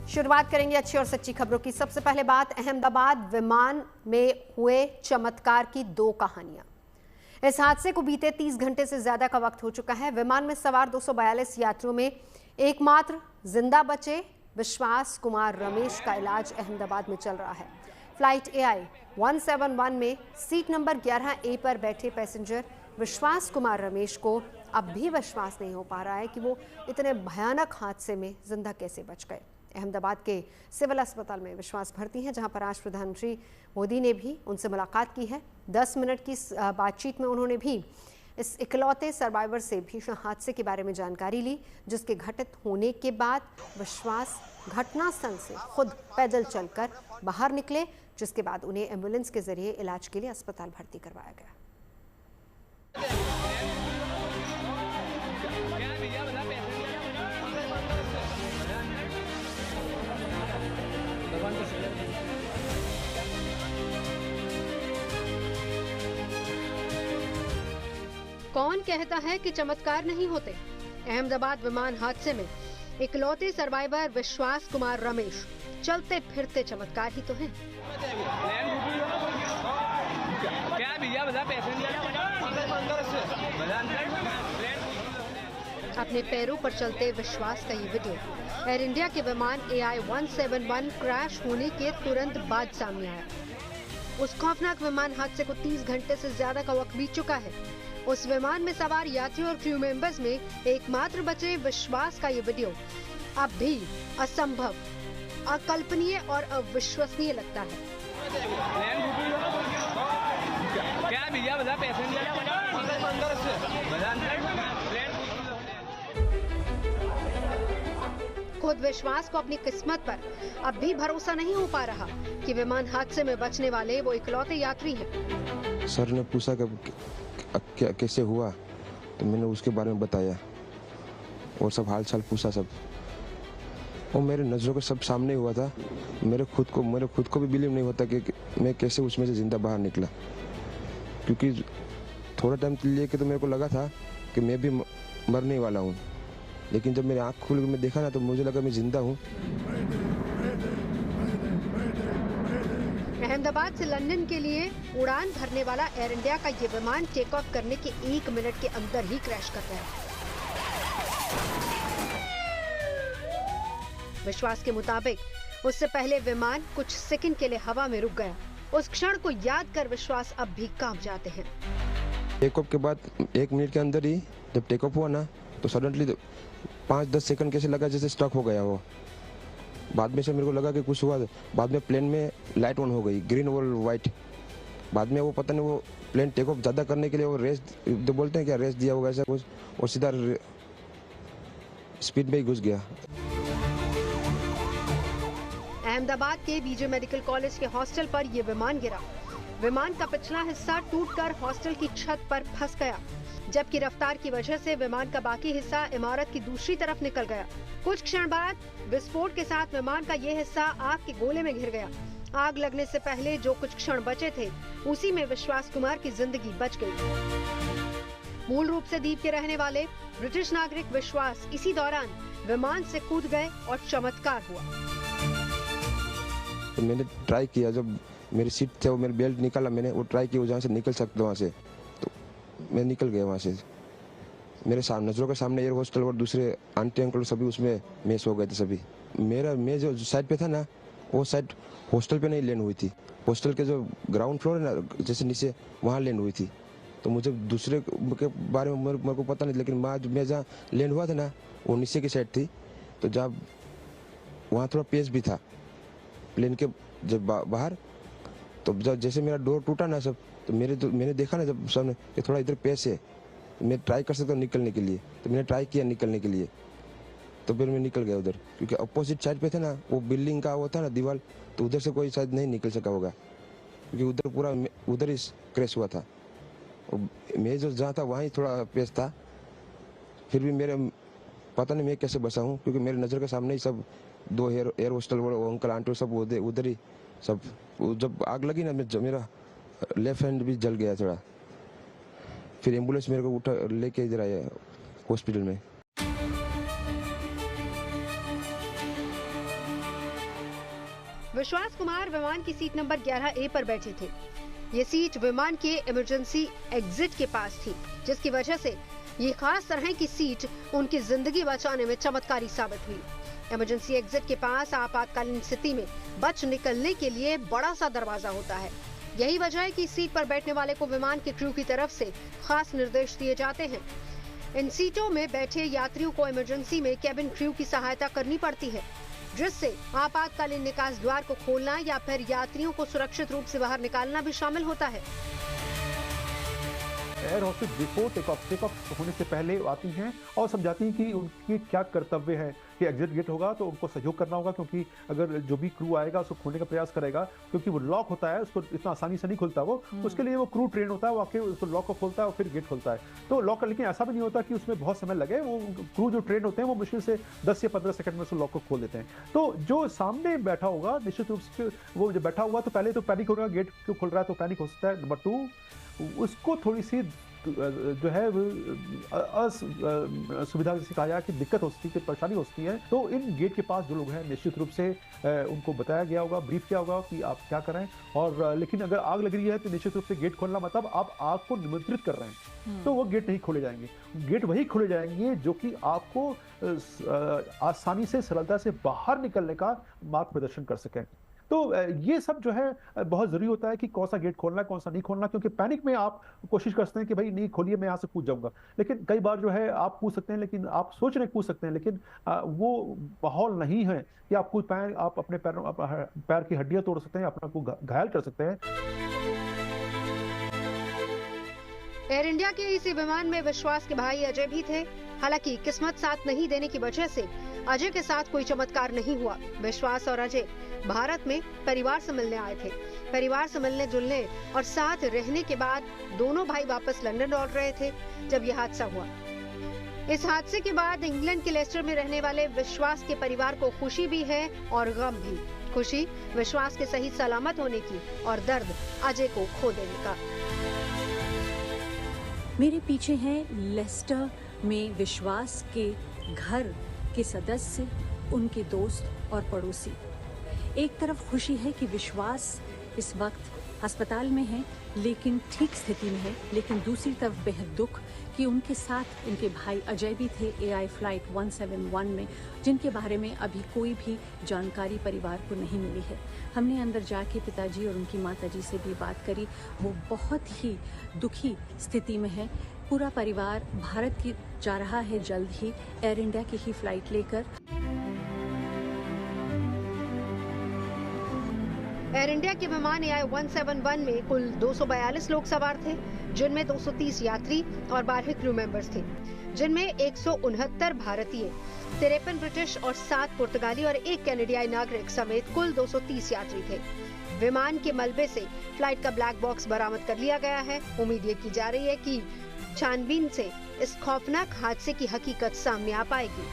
शुरुआत करेंगे अच्छी और सच्ची खबरों की। सबसे पहले बात अहमदाबाद विमान में हुए चमत्कार की दो कहानियां। इस हादसे को बीते 30 घंटे से ज्यादा का वक्त हो चुका है। विमान में सवार 242 यात्रियों में एकमात्र जिंदा बचे विश्वास कुमार रमेश का इलाज अहमदाबाद में चल रहा है। फ्लाइट AI 171 में सीट नंबर 11A पर बैठे पैसेंजर विश्वास कुमार रमेश को अब भी विश्वास नहीं हो पा रहा है कि वो इतने भयानक हादसे में जिंदा कैसे बच गए। अहमदाबाद के सिविल अस्पताल में विश्वास भर्ती हैं, जहां पर आज प्रधानमंत्री मोदी ने भी उनसे मुलाकात की है। 10 मिनट की बातचीत में उन्होंने भी इस इकलौते सर्वाइवर से भीषण हादसे के बारे में जानकारी ली, जिसके घटित होने के बाद विश्वास घटनास्थल से खुद पैदल चलकर बाहर निकले, जिसके बाद उन्हें एम्बुलेंस के जरिए इलाज के लिए अस्पताल भर्ती करवाया गया। कौन कहता है कि चमत्कार नहीं होते? अहमदाबाद विमान हादसे में इकलौते सर्वाइवर विश्वास कुमार रमेश चलते फिरते चमत्कार ही तो हैं। अपने पैरों पर चलते विश्वास का ये वीडियो एयर इंडिया के विमान AI 171 क्रैश होने के तुरंत बाद सामने आया। उस खौफनाक विमान हादसे को 30 घंटे से ज्यादा का वक्त बीत चुका है। उस विमान में सवार यात्रियों और क्रू मेंबर्स में एकमात्र बचे विश्वास का ये वीडियो अब भी असंभव, अकल्पनीय और अविश्वसनीय लगता है। खुद विश्वास को अपनी किस्मत पर अब भी भरोसा नहीं हो पा रहा कि विमान हादसे में बचने वाले वो इकलौते यात्री हैं। सर ने पूछा क्या कैसे हुआ, तो मैंने उसके बारे में बताया और सब हाल चाल पूछा सब, और मेरे नज़रों के सब सामने हुआ था। मेरे खुद को भी बिलीव नहीं होता कि मैं कैसे उसमें से जिंदा बाहर निकला, क्योंकि थोड़ा टाइम लिए कि तो मेरे को लगा था कि मैं भी मरने वाला हूँ, लेकिन जब मेरी आँख खुल के मैं देखा ना तो मुझे लगा मैं जिंदा हूँ। अहमदाबाद से लंदन के लिए उड़ान भरने वाला एयर इंडिया का ये विमान टेक ऑफ करने के 1 मिनट के अंदर ही क्रैश कर गया। विश्वास के मुताबिक उससे पहले विमान कुछ सेकंड के लिए हवा में रुक गया। उस क्षण को याद कर विश्वास अब भी कांप जाते हैं। टेक ऑफ के बाद 1 मिनट के अंदर ही जब टेक ऑफ हुआ ना तो सडनली 5-10 सेकंड कैसे लगा जैसे स्टक हो गया वो। बाद में से मेरे को लगा कि कुछ हुआ। बाद में प्लेन में लाइट ऑन हो गई, ग्रीन और वाइट। बाद में वो पता नहीं वो प्लेन टेक ऑफ ज़्यादा करने के लिए वो रेस जो बोलते हैं क्या रेस दिया होगा ऐसा कुछ, और सीधा स्पीड में ही घुस गया। अहमदाबाद के BJ मेडिकल कॉलेज के हॉस्टल पर यह विमान गिरा। विमान का पिछला हिस्सा टूटकर हॉस्टल की छत पर फंस गया, जबकि रफ्तार की वजह से विमान का बाकी हिस्सा इमारत की दूसरी तरफ निकल गया। कुछ क्षण बाद विस्फोट के साथ विमान का यह हिस्सा आग के गोले में घिर गया। आग लगने से पहले जो कुछ क्षण बचे थे उसी में विश्वास कुमार की जिंदगी बच गई। मूल रूप से द्वीप के रहने वाले ब्रिटिश नागरिक विश्वास इसी दौरान विमान से कूद गए और चमत्कार हुआ। तो मैंने ट्राई किया, जब मेरी सीट थे वो मेरी बेल्ट निकाला, मैंने वो ट्राई किया जहाँ से निकल सकता वहाँ से, तो मैं निकल गया वहाँ से। मेरे सामने नजरों के सामने एयर हॉस्टल और दूसरे आंटी अंकल सभी उसमें मैच हो गए थे सभी। मैं जो साइड पे था ना वो साइड हॉस्टल पे नहीं लैंड हुई थी, हॉस्टल के जो ग्राउंड फ्लोर है ना जैसे नीचे वहाँ लैंड हुई थी। तो मुझे दूसरे के बारे में मेरे को पता नहीं, लेकिन मैं जहाँ लैंड हुआ था ना वो नीचे की साइड थी, तो जहाँ वहाँ थोड़ा पेस भी था प्लेन के जब बाहर। तो जब जैसे मेरा डोर टूटा ना सब, तो मैंने देखा ना जब सामने कि थोड़ा इधर पेस है, मैं ट्राई कर सकता हूँ निकलने के लिए, तो मैंने ट्राई किया निकलने के लिए, तो फिर मैं निकल गया उधर, क्योंकि अपोजिट साइड पे थे ना वो बिल्डिंग का वो था ना दीवार, तो उधर से कोई शायद नहीं निकल सका होगा, क्योंकि उधर पूरा उधर ही क्रैश हुआ था। मैं जो जहाँ था वहाँ थोड़ा पेस था, फिर भी मेरे पता नहीं मैं कैसे बचा हूँ, क्योंकि मेरे नज़र के सामने ही सब 2 एयर हॉस्टल अंकल आंटी सब उधर ही सब। जब आग लगी ना मेरा लेफ्ट हैंड भी जल गया थोड़ा। फिर एम्बुलेंस मेरे को उठा लेके इधर आया हॉस्पिटल में। विश्वास कुमार विमान की सीट नंबर 11A पर बैठे थे। ये सीट विमान के इमरजेंसी एग्जिट के पास थी, जिसकी वजह से ये खास तरह की सीट उनकी जिंदगी बचाने में चमत्कारी साबित हुई। इमरजेंसी एग्जिट के पास आपातकालीन स्थिति में बच निकलने के लिए बड़ा सा दरवाजा होता है। यही वजह है कि इस सीट पर बैठने वाले को विमान के क्रू की तरफ से खास निर्देश दिए जाते हैं। इन सीटों में बैठे यात्रियों को इमरजेंसी में कैबिन क्रू की सहायता करनी पड़ती है, जिससे आपातकालीन निकास द्वार को खोलना या फिर यात्रियों को सुरक्षित रूप से बाहर निकालना भी शामिल होता है। Air hostess before take off होने से पहले आती हैं और समझाती हैं कि उनकी क्या कर्तव्य है कि एग्जिट गेट होगा तो उनको सहयोग करना होगा, क्योंकि अगर जो भी क्रू आएगा उसको खोलने का प्रयास करेगा, क्योंकि वो लॉक होता है, उसको इतना आसानी से नहीं खुलता वो, उसके लिए वो क्रू ट्रेन होता है, वो आके उसको लॉक को खोलता है और फिर गेट खोलता है। तो लॉक, लेकिन ऐसा भी नहीं होता कि उसमें बहुत समय लगे, वो क्रू जो ट्रेन होते हैं वो मुश्किल से 10 से 15 सेकंड में उस लॉक को खोल देते हैं। तो जो सामने बैठा होगा निश्चित रूप से वो जो बैठा हुआ तो पहले तो पैनिक होगा, गेट क्यों खुल रहा है तो पैनिक हो सकता है। नंबर 2, उसको थोड़ी सी जो है सुविधा जैसे कहा जाए कि दिक्कत हो सकती है, परेशानी हो सकती है। तो इन गेट के पास जो लोग हैं निश्चित रूप से उनको बताया गया होगा, ब्रीफ किया होगा कि आप क्या करें। और लेकिन अगर आग लग रही है तो निश्चित रूप से गेट खोलना मतलब आप आग को निमंत्रित कर रहे हैं, तो वो गेट नहीं खोले जाएंगे। गेट वही खोले जाएंगे जो कि आपको आसानी से, सरलता से बाहर निकलने का मार्ग प्रदर्शन कर सकें। तो ये सब जो है बहुत जरूरी होता है कि कौन सा गेट खोलना है, कौन सा नहीं खोलना, क्योंकि पैनिक में आप कोशिश करते हैं कि भाई नहीं खोलिए, मैं यहाँ से कूद जाऊंगा। लेकिन कई बार जो है आप कूद सकते हैं, लेकिन आप सोच रहे कूद सकते हैं, लेकिन वो माहौल नहीं है कि आप कूद पाए। आप अपने पैर की हड्डियां तोड़ सकते हैं, अपना को घायल कर सकते हैं। एयर इंडिया के इसी विमान में विश्वास के भाई अजय भी थे। हालांकि किस्मत साथ नहीं देने की वजह से अजय के साथ कोई चमत्कार नहीं हुआ। विश्वास और अजय भारत में परिवार से मिलने आए थे। परिवार से मिलने जुलने और साथ रहने के बाद दोनों भाई वापस लंदन लौट रहे थे जब यह हादसा हुआ। इस हादसे के बाद इंग्लैंड के लेस्टर में रहने वाले विश्वास के परिवार को खुशी भी है और गम भी। खुशी विश्वास के सही सलामत होने की और दर्द अजय को खो देने का। मेरे पीछे हैं लेस्टर में विश्वास के घर के सदस्य, उनके दोस्त और पड़ोसी। एक तरफ खुशी है कि विश्वास इस वक्त अस्पताल में है लेकिन ठीक स्थिति में है, लेकिन दूसरी तरफ बेहद दुख कि उनके साथ उनके भाई अजय भी थे AI फ्लाइट 171 में, जिनके बारे में अभी कोई भी जानकारी परिवार को नहीं मिली है। हमने अंदर जाके पिताजी और उनकी माताजी से भी बात करी, वो बहुत ही दुखी स्थिति में है। पूरा परिवार भारत की जा रहा है जल्द ही एयर इंडिया की ही फ्लाइट लेकर। एयर इंडिया के विमान AI 171 में कुल 242 लोग सवार थे, जिनमें 230 यात्री और 12 क्रू मेंबर्स थे, जिनमें 169 भारतीय, 53 ब्रिटिश और 7 पुर्तगाली और 1 कनाडियाई नागरिक समेत कुल 230 यात्री थे। विमान के मलबे से फ्लाइट का ब्लैक बॉक्स बरामद कर लिया गया है। उम्मीद ये की जा रही है कि छानबीन से इस खौफनाक हादसे की हकीकत सामने आ पाएगी।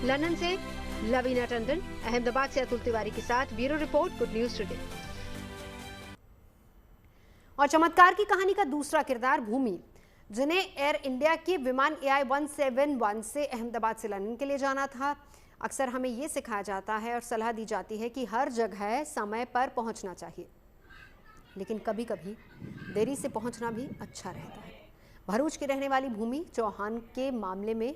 लंदन से लवीना टंडन, अहमदाबाद से अतुल तिवारी के साथ bureau report, good news today. और चमत्कार की कहानी का दूसरा किरदार भूमि, जिन्हें एयर इंडिया के विमान AI 171 से अहमदाबाद से लंदन के लिए जाना था। अक्सर हमें ये सिखाया जाता है और सलाह दी जाती है कि हर जगह समय पर पहुंचना चाहिए, लेकिन कभी कभी देरी से पहुंचना भी अच्छा रहता है। भरूच की रहने वाली भूमि चौहान के मामले में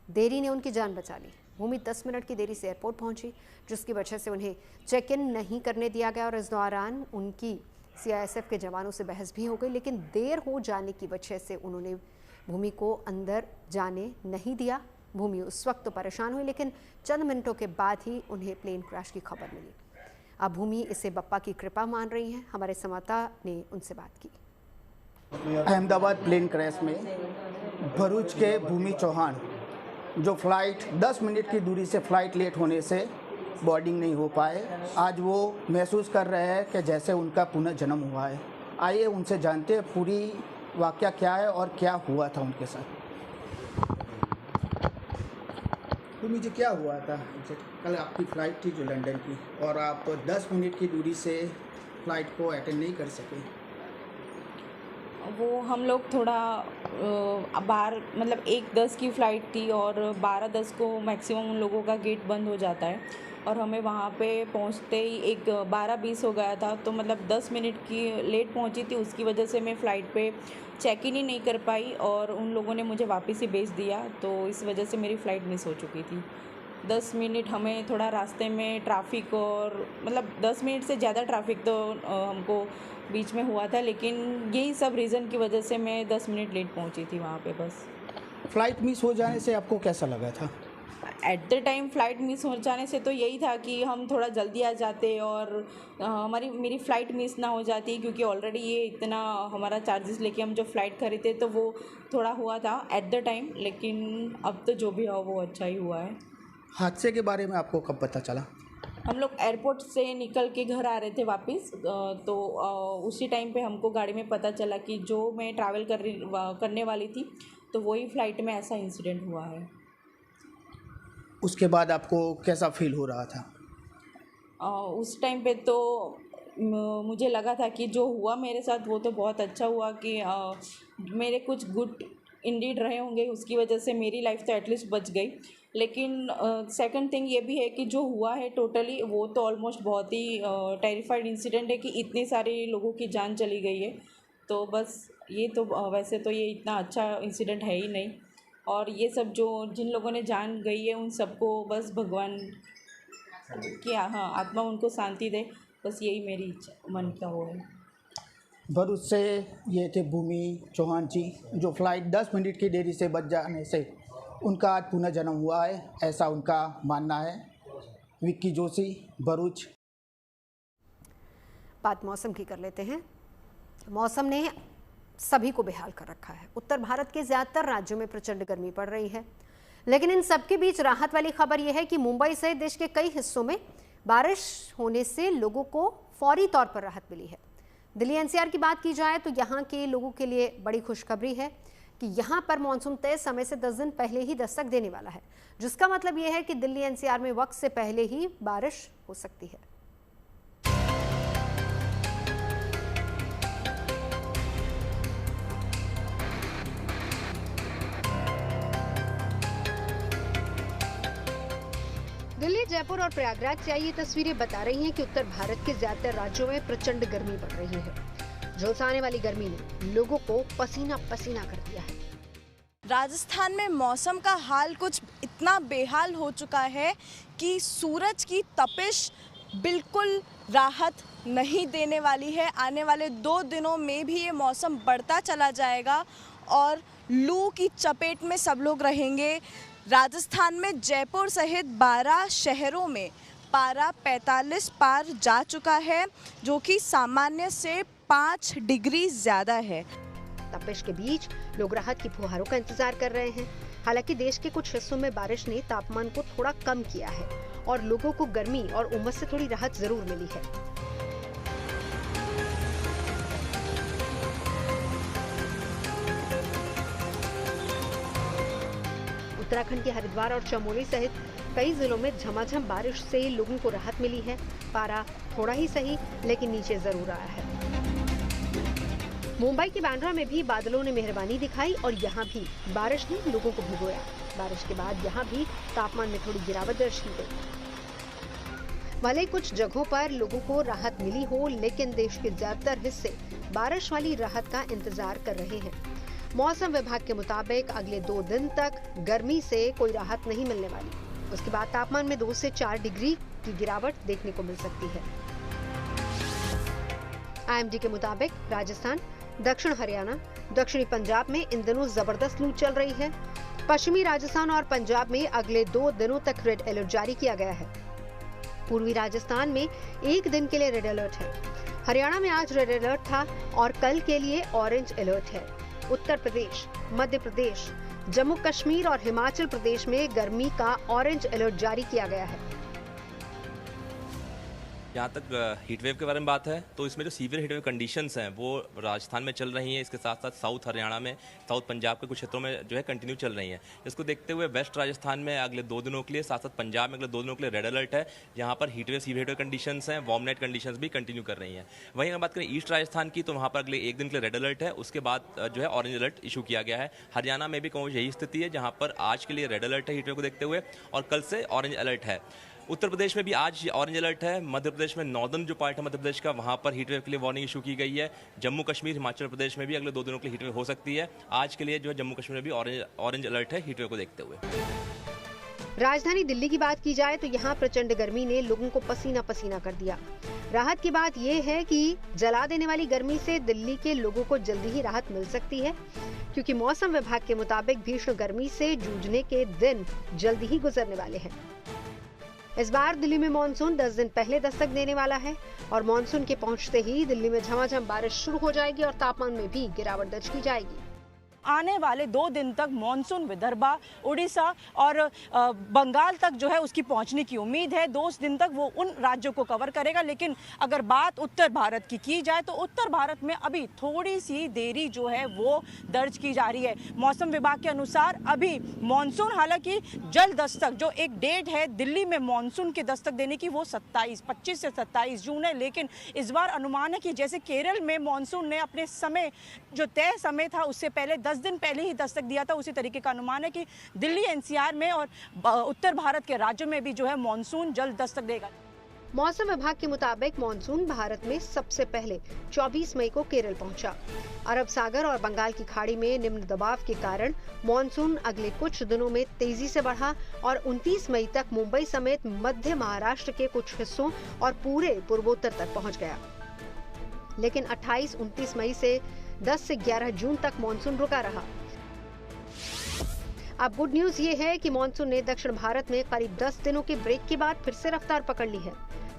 देरी ने उनकी जान बचा ली। भूमि 10 मिनट की देरी से एयरपोर्ट पहुंची, जिसकी वजह से उन्हें चेक इन नहीं करने दिया गया और इस दौरान उनकी CISF के जवानों से बहस भी हो गई। लेकिन देर हो जाने की वजह से उन्होंने भूमि को अंदर जाने नहीं दिया। भूमि उस वक्त तो परेशान हुई, लेकिन चंद मिनटों के बाद ही उन्हें प्लेन क्रैश की खबर मिली। अब भूमि इसे बप्पा की कृपा मान रही हैं। हमारे संवाददाता ने उनसे बात की। अहमदाबाद प्लेन क्रैश में भरूच के भूमि चौहान, जो फ्लाइट 10 मिनट की दूरी से फ्लाइट लेट होने से बोर्डिंग नहीं हो पाए, आज वो महसूस कर रहे हैं कि जैसे उनका पुनर्जन्म हुआ है। आइए उनसे जानते हैं पूरी वाकया क्या है और क्या हुआ था उनके साथ। तो मुझे क्या हुआ था, कल आपकी फ़्लाइट थी जो लंदन की, और आप 10 मिनट की दूरी से फ़्लाइट को अटेंड नहीं कर सके। वो हम लोग थोड़ा बाहर मतलब 1:10 की फ़्लाइट थी और 12:10 को मैक्सिमम उन लोगों का गेट बंद हो जाता है और हमें वहाँ पे पहुँचते ही 12:20 हो गया था, तो मतलब 10 मिनट की लेट पहुँची थी। उसकी वजह से मैं फ़्लाइट पे चेक इन ही नहीं कर पाई और उन लोगों ने मुझे वापस ही भेज दिया, तो इस वजह से मेरी फ़्लाइट मिस हो चुकी थी। 10 मिनट हमें थोड़ा रास्ते में ट्रैफिक और मतलब 10 मिनट से ज़्यादा ट्रैफिक तो हमको बीच में हुआ था, लेकिन यही सब रीज़न की वजह से मैं 10 मिनट लेट पहुंची थी वहाँ पे बस। फ्लाइट मिस हो जाने से आपको कैसा लगा था? At the time flight miss हो जाने से तो यही था कि हम थोड़ा जल्दी आ जाते और मेरी फ़्लाइट मिस ना हो जाती, क्योंकि ऑलरेडी ये इतना हमारा चार्जेस लेके हम जो फ़्लाइट खरीदे तो वो थोड़ा हुआ था एट द टाइम, लेकिन अब तो जो भी हुआ वो अच्छा ही हुआ है। हादसे के बारे में आपको कब पता चला? हम लोग एयरपोर्ट से निकल के घर आ रहे थे वापस, तो उसी टाइम पे हमको गाड़ी में पता चला कि जो मैं ट्रैवल करने वाली थी तो वही फ़्लाइट में ऐसा इंसिडेंट हुआ है। उसके बाद आपको कैसा फील हो रहा था? उस टाइम पे तो मुझे लगा था कि जो हुआ मेरे साथ वो तो बहुत अच्छा हुआ कि मेरे कुछ गुड इंडीड रहे होंगे, उसकी वजह से मेरी लाइफ तो एटलीस्ट बच गई। लेकिन सेकंड थिंग ये भी है कि जो हुआ है टोटली वो तो ऑलमोस्ट बहुत ही टेरिफाइड इंसिडेंट है कि इतने सारे लोगों की जान चली गई है, तो बस ये तो वैसे तो ये इतना अच्छा इंसिडेंट है ही नहीं, और ये सब जो जिन लोगों ने जान गई है उन सबको बस भगवान की आत्मा उनको शांति दे, बस यही मेरी इच्छा मन का वो है। भरूच से ये थे भूमि चौहान जी, जो फ्लाइट 10 मिनट की देरी से बच जाने से उनका आज पुनर्जन्म हुआ है, ऐसा उनका मानना है। विक्की जोशी, भरूच। बात मौसम की कर लेते हैं। मौसम ने सभी को बेहाल कर रखा है। उत्तर भारत के ज़्यादातर राज्यों में प्रचंड गर्मी पड़ रही है, लेकिन इन सबके बीच राहत वाली खबर यह है कि मुंबई सहित देश के कई हिस्सों में बारिश होने से लोगों को फौरी तौर पर राहत मिली है। दिल्ली एनसीआर की बात की जाए तो यहाँ के लोगों के लिए बड़ी खुशखबरी है कि यहाँ पर मानसून तय समय से 10 दिन पहले ही दस्तक देने वाला है, जिसका मतलब यह है कि दिल्ली एनसीआर में वक्त से पहले ही बारिश हो सकती है। दिल्ली, जयपुर और प्रयागराज से आई ये तस्वीरें बता रही हैं कि उत्तर भारत के ज्यादातर राज्यों में प्रचंड गर्मी पड़ रही है। झुलसाने वाली गर्मी ने लोगों को पसीना पसीना कर दिया है। राजस्थान में मौसम का हाल कुछ इतना बेहाल हो चुका है कि सूरज की तपिश बिल्कुल राहत नहीं देने वाली है। आने वाले 2 दिनों में भी ये मौसम बढ़ता चला जाएगा और लू की चपेट में सब लोग रहेंगे। राजस्थान में जयपुर सहित 12 शहरों में पारा 45 पार जा चुका है, जो कि सामान्य से 5 डिग्री ज़्यादा है। तपिश के बीच लोग राहत की फुहारों का इंतजार कर रहे हैं। हालांकि देश के कुछ हिस्सों में बारिश ने तापमान को थोड़ा कम किया है और लोगों को गर्मी और उमस से थोड़ी राहत जरूर मिली है। उत्तराखंड के हरिद्वार और चमोली सहित कई जिलों में झमाझम बारिश से लोगों को राहत मिली है। पारा थोड़ा ही सही लेकिन नीचे जरूर आया है। मुंबई के बांद्रा में भी बादलों ने मेहरबानी दिखाई और यहाँ भी बारिश ने लोगों को भिगोया। बारिश के बाद यहाँ भी तापमान में थोड़ी गिरावट दर्ज की गई। भले कुछ जगहों पर लोगों को राहत मिली हो, लेकिन देश के ज्यादातर हिस्से बारिश वाली राहत का इंतजार कर रहे हैं। मौसम विभाग के मुताबिक अगले 2 दिन तक गर्मी से कोई राहत नहीं मिलने वाली। उसके बाद तापमान में 2 से 4 डिग्री की गिरावट देखने को मिल सकती है। आईएमडी के मुताबिक राजस्थान, दक्षिण हरियाणा, दक्षिणी पंजाब में इन दिनों जबरदस्त लू चल रही है। पश्चिमी राजस्थान और पंजाब में अगले 2 दिनों तक रेड अलर्ट जारी किया गया है। पूर्वी राजस्थान में 1 दिन के लिए रेड अलर्ट है। हरियाणा में आज रेड अलर्ट था और कल के लिए ऑरेंज अलर्ट है। उत्तर प्रदेश, मध्य प्रदेश, जम्मू कश्मीर और हिमाचल प्रदेश में गर्मी का ऑरेंज अलर्ट जारी किया गया है। जहाँ तक हीट वेव के बारे में बात है तो इसमें जो सीवियर हीट वेव कंडीशंस हैं वो राजस्थान में चल रही हैं, इसके साथ साथ साउथ हरियाणा में, साउथ पंजाब के कुछ क्षेत्रों में जो है कंटिन्यू चल रही हैं। इसको देखते हुए वेस्ट राजस्थान में अगले 2 दिनों के लिए, साथ साथ पंजाब में अगले 2 दिनों के लिए रेड अलर्ट है, जहाँ पर heat wave severe heat wave conditions हैं, वार्म नाइट कंडीशंस भी कंटिन्यू कर रही हैं। वहीं अगर बात करें ईस्ट राजस्थान की तो वहाँ पर अगले 1 दिन के लिए रेड अलर्ट है, उसके बाद जो है ऑरेंज अलर्ट इशू किया गया है। हरियाणा में भी कहीं यही स्थिति है, जहाँ पर आज के लिए रेड अलर्ट है हीट वेव को देखते हुए और कल से ऑरेंज अलर्ट है। उत्तर प्रदेश में भी आज ऑरेंज अलर्ट है। मध्य प्रदेश में नॉर्दर्न जो पार्ट है मध्य प्रदेश का, वहाँ पर हीट वेव के लिए वार्निंग इशू की गई है। जम्मू कश्मीर, हिमाचल प्रदेश में भी अगले 2 दिनों के लिए हीट वेव हो सकती है। आज के लिए जो है जम्मू कश्मीर में भी ऑरेंज अलर्ट है हीट वेव को देखते हुए। राजधानी दिल्ली की बात की जाए तो यहाँ प्रचंड गर्मी ने लोगों को पसीना पसीना कर दिया। राहत की बात यह है कि जला देने वाली गर्मी से दिल्ली के लोगों को जल्दी ही राहत मिल सकती है, क्योंकि मौसम विभाग के मुताबिक भीषण गर्मी से जूझने के दिन जल्दी ही गुजरने वाले हैं। इस बार दिल्ली में मॉनसून 10 दिन पहले दस्तक देने वाला है और मॉनसून के पहुंचते ही दिल्ली में झमाझम बारिश शुरू हो जाएगी और तापमान में भी गिरावट दर्ज की जाएगी। आने वाले 2 दिन तक मॉनसून विदर्भा, उड़ीसा और बंगाल तक जो है उसकी पहुंचने की उम्मीद है। 2 दिन तक वो उन राज्यों को कवर करेगा। लेकिन अगर बात उत्तर भारत की जाए तो उत्तर भारत में अभी थोड़ी सी देरी जो है वो दर्ज की जा रही है। मौसम विभाग के अनुसार अभी मॉनसून, हालांकि जल्द दस्तक जो एक डेट है दिल्ली में मॉनसून के दस्तक देने की वो 25 से 27 जून है। लेकिन इस बार अनुमान है कि जैसे केरल में मॉनसून ने अपने समय जो तय समय था उससे पहले 10 दिन पहले ही दस्तक दिया था, उसी तरीके का अनुमान है कि दिल्ली एनसीआर में और उत्तर भारत के राज्यों में भी जो है मॉनसून जल्द दस्तक देगा। मौसम विभाग के मुताबिक मॉनसून भारत में सबसे पहले 24 मई को केरल पहुंचा। अरब सागर और बंगाल की खाड़ी में निम्न दबाव के कारण मॉनसून अगले कुछ दिनों में तेजी से बढ़ा और 29 मई तक मुंबई समेत मध्य महाराष्ट्र के कुछ हिस्सों और पूरे पूर्वोत्तर तक पहुंच गया। लेकिन 28-29 मई से 10 से 11 जून तक मॉनसून रुका रहा। अब गुड न्यूज ये है कि मॉनसून ने दक्षिण भारत में करीब 10 दिनों के ब्रेक के बाद फिर से रफ्तार पकड़ ली है।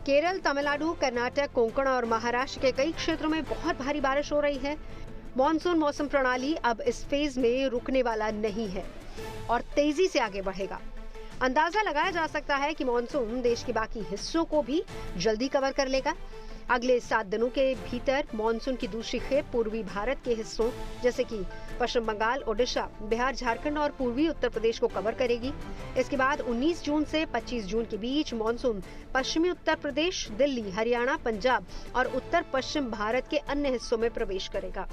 केरल, तमिलनाडु, कर्नाटक, कोंकण और महाराष्ट्र के कई क्षेत्रों में बहुत भारी बारिश हो रही है। मॉनसून मौसम प्रणाली अब इस फेज में रुकने वाला नहीं है और तेजी से आगे बढ़ेगा। अंदाजा लगाया जा सकता है कि मॉनसून देश के बाकी हिस्सों को भी जल्दी कवर कर लेगा। अगले 7 दिनों के भीतर मॉनसून की दूसरी खेप पूर्वी भारत के हिस्सों जैसे कि पश्चिम बंगाल, ओडिशा, बिहार, झारखंड और पूर्वी उत्तर प्रदेश को कवर करेगी। इसके बाद 19 जून से 25 जून के बीच मॉनसून पश्चिमी उत्तर प्रदेश, दिल्ली, हरियाणा, पंजाब और उत्तर पश्चिम भारत के अन्य हिस्सों में प्रवेश करेगा।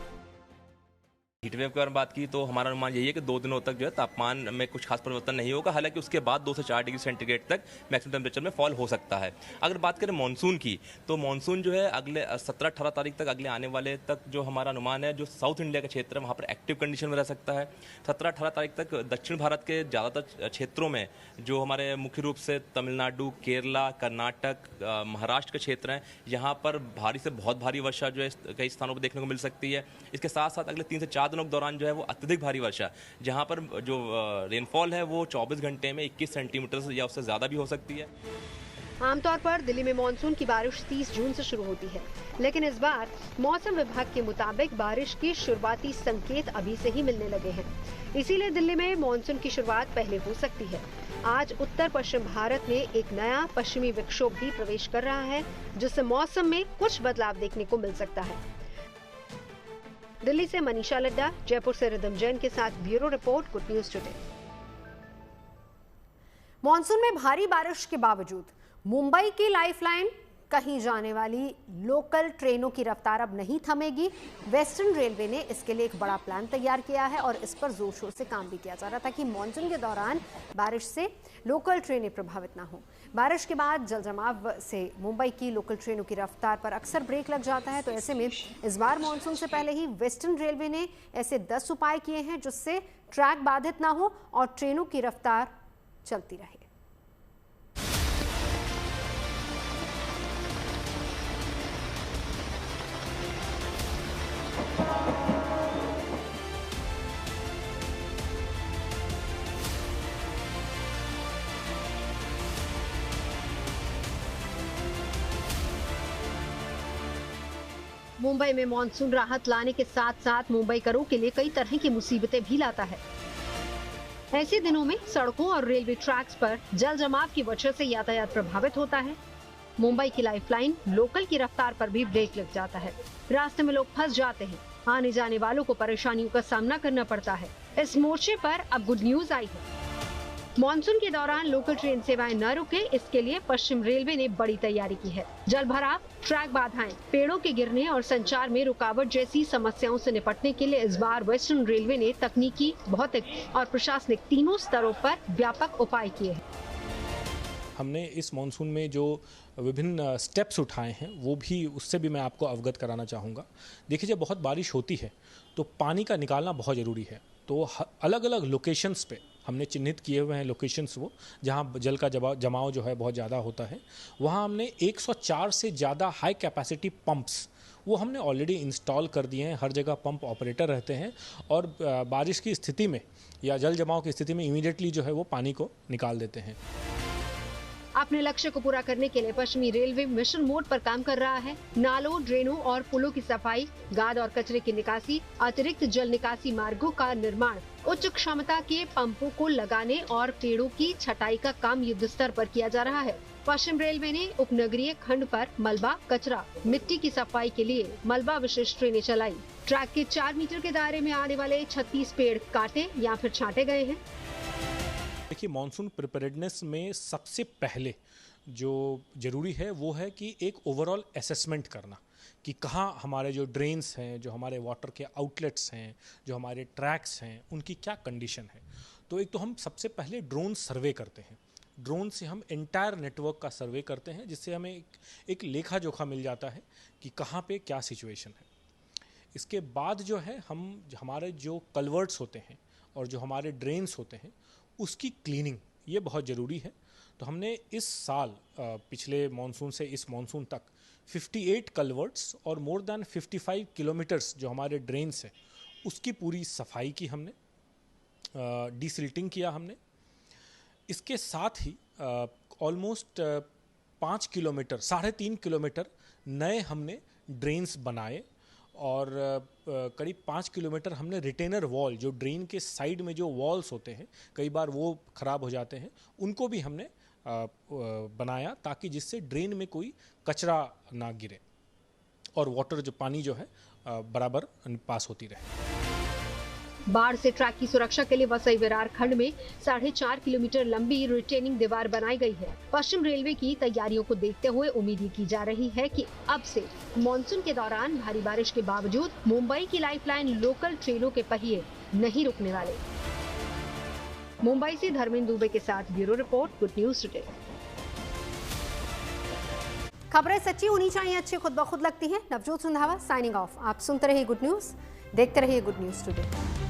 हीट वेव के बारे में बात की तो हमारा अनुमान यही है कि 2 दिनों तक जो है तापमान में कुछ खास परिवर्तन नहीं होगा। हालांकि उसके बाद 2 से 4 डिग्री सेंटीग्रेड तक मैक्सिमम टेम्परेचर में फॉल हो सकता है। अगर बात करें मानसून की तो मानसून जो है अगले 17-18 तारीख तक, अगले आने वाले तक जो हमारा अनुमान है, जो साउथ इंडिया का क्षेत्र है वहाँ पर एक्टिव कंडीशन में रह सकता है। 17-18 तारीख तक दक्षिण भारत के ज़्यादातर क्षेत्रों में जो हमारे मुख्य रूप से तमिलनाडु, केरला, कर्नाटक, महाराष्ट्र के क्षेत्र हैं, यहाँ पर भारी से बहुत भारी वर्षा जो है कई स्थानों पर देखने को मिल सकती है। इसके साथ साथ अगले 3 से 4 दिनों के दौरान जो है वो अत्यधिक भारी वर्षा, जहां पर जो रेनफॉल है वो 24 घंटे में 21 सेंटीमीटर या उससे ज्यादा भी हो सकती है। आमतौर पर दिल्ली में मॉनसून की बारिश 30 जून से शुरू होती है, लेकिन इस बार मौसम विभाग के मुताबिक बारिश के शुरुआती संकेत अभी से ही मिलने लगे हैं। इसीलिए दिल्ली में मॉनसून की शुरुआत पहले हो सकती है। आज उत्तर पश्चिम भारत में एक नया पश्चिमी विक्षोभ भी प्रवेश कर रहा है, जिससे मौसम में कुछ बदलाव देखने को मिल सकता है। दिल्ली से मनीषा लड्डा, जयपुर से रिदम जैन के साथ bureau report, good news today. Monsoon में भारी बारिश के बावजूद मुंबई की लाइफलाइन कहीं जाने वाली लोकल ट्रेनों की रफ्तार अब नहीं थमेगी। वेस्टर्न रेलवे ने इसके लिए एक बड़ा प्लान तैयार किया है और इस पर जोर शोर से काम भी किया जा रहा था कि मानसून के दौरान बारिश से लोकल ट्रेनें प्रभावित ना हो। बारिश के बाद जलजमाव से मुंबई की लोकल ट्रेनों की रफ्तार पर अक्सर ब्रेक लग जाता है, तो ऐसे में इस बार मानसून से पहले ही वेस्टर्न रेलवे ने ऐसे 10 उपाय किए हैं जिससे ट्रैक बाधित ना हो और ट्रेनों की रफ्तार चलती रहे। मुंबई में मॉनसून राहत लाने के साथ साथ मुंबईकरों के लिए कई तरह की मुसीबतें भी लाता है। ऐसे दिनों में सड़कों और रेलवे ट्रैक्स पर जल जमाव की वजह से यातायात प्रभावित होता है। मुंबई की लाइफलाइन लोकल की रफ्तार पर भी ब्रेक लग जाता है। रास्ते में लोग फंस जाते हैं, आने जाने वालों को परेशानियों का सामना करना पड़ता है। इस मोर्चे पर अब गुड न्यूज आई है। मॉनसून के दौरान लोकल ट्रेन सेवाएं न रुके, इसके लिए पश्चिम रेलवे ने बड़ी तैयारी की है। जल भराव, ट्रैक बाधाएं, पेड़ों के गिरने और संचार में रुकावट जैसी समस्याओं से निपटने के लिए इस बार वेस्टर्न रेलवे ने तकनीकी, भौतिक और प्रशासनिक तीनों स्तरों पर व्यापक उपाय किए हैं। हमने इस मॉनसून में जो विभिन्न स्टेप्स उठाए हैं वो भी, उससे भी मैं आपको अवगत कराना चाहूँगा। देखिए, जब बहुत बारिश होती है तो पानी का निकालना बहुत ज़रूरी है। तो अलग अलग लोकेशंस पे हमने चिन्हित किए हुए हैं लोकेशंस वो, जहाँ जल का जमाव जो है बहुत ज़्यादा होता है। वहाँ हमने 104 से ज़्यादा हाई कैपेसिटी पंप्स वो हमने ऑलरेडी इंस्टॉल कर दिए हैं। हर जगह पंप ऑपरेटर रहते हैं और बारिश की स्थिति में या जल जमाव की स्थिति में इमीडिएटली जो है वो पानी को निकाल देते हैं। अपने लक्ष्य को पूरा करने के लिए पश्चिमी रेलवे मिशन मोड पर काम कर रहा है। नालों, ड्रेनों और पुलों की सफाई, गाद और कचरे की निकासी, अतिरिक्त जल निकासी मार्गों का निर्माण, उच्च क्षमता के पंपों को लगाने और पेड़ों की छटाई का काम युद्ध स्तर पर किया जा रहा है। पश्चिम रेलवे ने उपनगरीय खंड पर मलबा, कचरा, मिट्टी की सफाई के लिए मलबा विशिष्ट ट्रेनें चलाई। ट्रैक के 4 मीटर के दायरे में आने वाले 36 पेड़ काटे या फिर छांटे गए हैं। देखिए, मॉनसून प्रिपेयर्डनेस में सबसे पहले जो ज़रूरी है वो है कि एक ओवरऑल असेसमेंट करना कि कहाँ हमारे जो ड्रेन्स हैं, जो हमारे वाटर के आउटलेट्स हैं, जो हमारे ट्रैक्स हैं, उनकी क्या कंडीशन है। तो एक तो हम सबसे पहले ड्रोन सर्वे करते हैं। ड्रोन से हम एंटायर नेटवर्क का सर्वे करते हैं, जिससे हमें एक लेखा जोखा मिल जाता है कि कहाँ पे क्या सिचुएशन है। इसके बाद जो है हमारे जो कल्वर्ट्स होते हैं और जो हमारे ड्रेन्स होते हैं उसकी क्लीनिंग, ये बहुत ज़रूरी है। तो हमने इस साल पिछले मॉनसून से इस मॉनसून तक 58 कल्वर्ट्स और मोर देन 55 किलोमीटर्स जो हमारे ड्रेन्स हैं उसकी पूरी सफाई की हमने, डीसिल्टिंग किया हमने। इसके साथ ही ऑलमोस्ट 5 किलोमीटर, 3.5 किलोमीटर नए हमने ड्रेन्स बनाए और करीब 5 किलोमीटर हमने रिटेनर वॉल, जो ड्रेन के साइड में जो वॉल्स होते हैं कई बार वो ख़राब हो जाते हैं, उनको भी हमने बनाया ताकि जिससे ड्रेन में कोई कचरा ना गिरे और वाटर जो पानी जो है बराबर पास होती रहे। बाढ़ से ट्रैक की सुरक्षा के लिए वसई विरार खंड में 4.5 किलोमीटर लंबी रिटेनिंग दीवार बनाई गई है। पश्चिम रेलवे की तैयारियों को देखते हुए उम्मीद की जा रही है कि अब से मॉनसून के दौरान भारी बारिश के बावजूद मुंबई की लाइफलाइन लोकल ट्रेनों के पहिए नहीं रुकने वाले। मुंबई से धर्मेंद्र दुबे के साथ bureau report, good news today. खबरें सच्ची होनी चाहिए, अच्छी खुद ब खुद लगती है। Navjot Sundhawa signing off. आप सुनते रहिए गुड न्यूज, देखते रहिए गुड न्यूज टुडे।